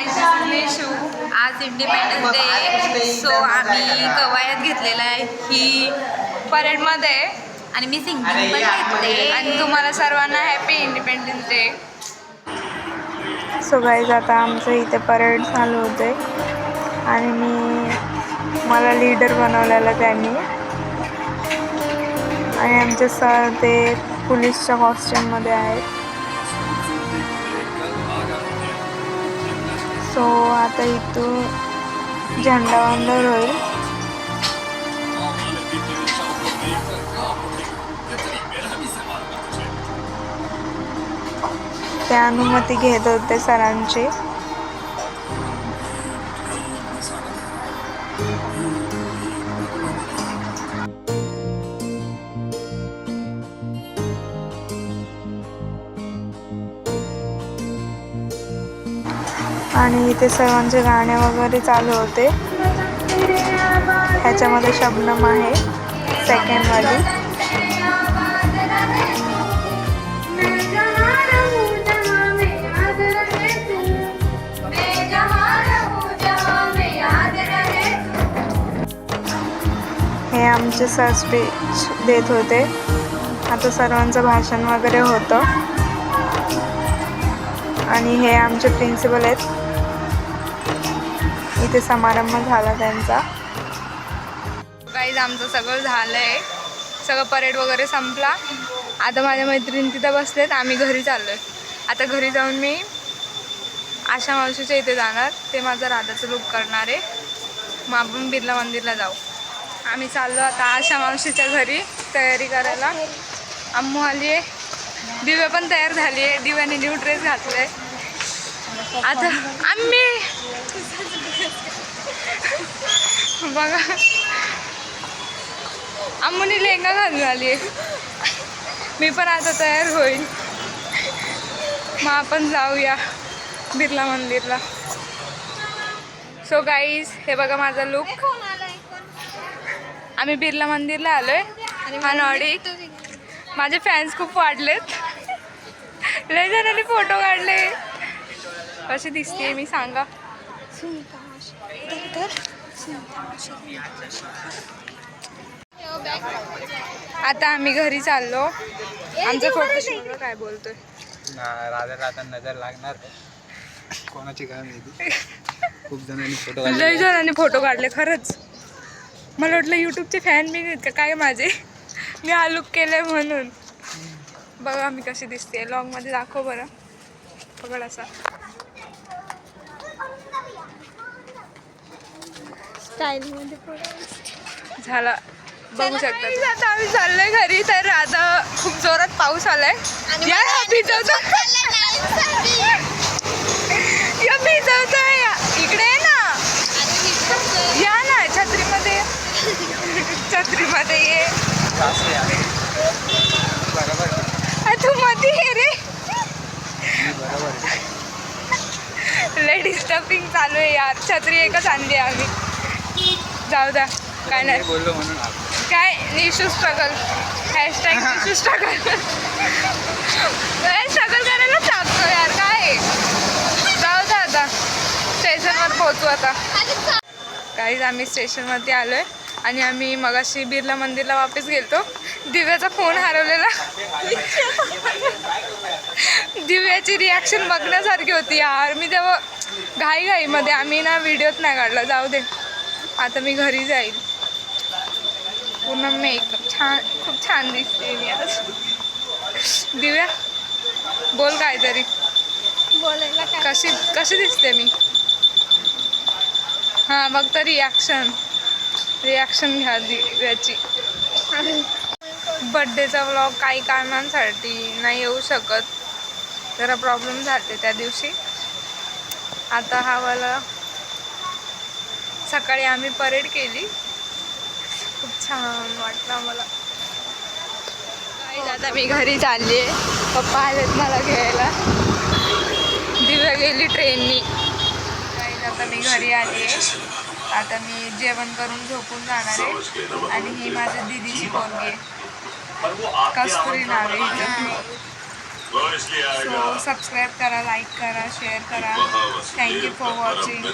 Guys Nishu आज independence day so आम्ही कवायत घेतलेला आहे ही परेडमध्ये आणि मी सिंगिंग पण घेतले आणि तुम्हाला सर्वांना happy independence day. So guys आता आमचं इथे परेड चालू होते आणि मला लीडर बनवलेलं त्यांनी आणि आमचे सर ते पोलीसच्या कॉस्ट्यूममध्ये आहेत. सो आता इथून झेंडावंदन होईल. ते अनुमती घेत होते सरांची. आणि इथे सर्वांचे गाणे वगैरे चालू होते. ह्याच्यामध्ये शबनम आहे सेकंडवाली. हे आमचे सर स्पीच देत होते. आता सर्वांचं भाषण वगैरे होतं आणि हे आमचे प्रिन्सिपल आहेत. इथे समारंभ झाला त्यांचा. गाईज आमचं सगळं झालंय, सगळं परेड वगैरे संपला. आता माझ्या मैत्रिणी तिथं बसलेत, आम्ही घरी चाललोय. आता घरी जाऊन मी आशा मावशीच्या इथे जाणार, ते माझं राधाचं लूक करणार आहे. मग आपण बिर्ला मंदिरला जाऊ. आम्ही चाललो आता आशा मावशीच्या घरी तयारी करायला. अम्मू आली आहे, दिव्या पण तयार झाली आहे. दिव्याने न्यू ड्रेस घातला आहे. आता आम्ही बघा अम्मूनी लेहंगा घालून आली आहे. मी पण आता तयार होईल. मग आपण जाऊया बिर्ला मंदिरला. सो गाईज हे बघा माझा लुक. आम्ही बिर्ला मंदिरला आलोय आणि हा नॉडी. माझे फॅन्स खूप वाढलेत, लय जणांनी फोटो काढले. कशी दिसते मी सांगा. आता आम्ही घरी चाललो. आमचा फोटो काय बोलतोय राधा नजर लागणार कोणाची काय माहिती. खूप जणांनी फोटो लय जणांनी फोटो काढले खरंच. मला वाटलं यूट्यूबचे फॅन मी आहेत का काय माझे. मी हा लुक केलंय म्हणून. बघा मी कशी दिसते. लॉंगमध्ये दाखव बरं. पकड असा झाला बघू शकता. आता आम्ही चाललोय घरी. तर राधा खूप जोरात पाऊस आलाय. भिजवतोय इकडे ना. या ना छत्रीमध्ये. छत्रीमध्ये ये. तू मध्ये ये रे. लय डिस्टर्बिंग चालू आहे यार. छत्री एकच आणली आम्ही. जाऊ द्या काय नाही बोललो म्हणून काय. Nishu struggle hashtag Nishu struggle. Struggle करायला टाकतो यार काय. जाऊ द्या आता स्टेशनवर पोहोचू. आता काहीच आम्ही स्टेशनवरती आलोय आणि आम्ही मगाशी बिर्ला मंदिरला वापस गेलतो. दिव्याचा फोन हरवलेला. दिव्याची रिॲक्शन बघण्यासारखी होती यार. मी तेव्हा घाईमध्ये आम्ही ना व्हिडिओच नाही काढला. जाऊ दे आता मी घरी जाईल. पूर्ण मेकअप छान, खूप छान दिसते मी आज. दिव्या बोल काहीतरी. बोलायला कशी दिसते मी. हां बघ तर रिॲक्शन घ्या दिव्याची. बड्डेचा व्लॉग काही कारणांसाठी नाही येऊ शकत. जरा प्रॉब्लेम झाले त्या दिवशी. आता हा वाला सकाळी आम्ही परेड केली. खूप छान वाटलं मला. आता मी घरी चालली आहे. पप्पा आलेत मला घ्यायला. दिव्या गेली ट्रेननी. आता मी घरी आली आहे. आता मी जेवण करून झोपून जाणार आहे. आणि ही माझ्या दीदीची पोरगी आहे. कस्तुरी नाव आहे हिचं. सो सबस्क्राईब करा, लाईक करा, शेअर करा. Thank you for watching.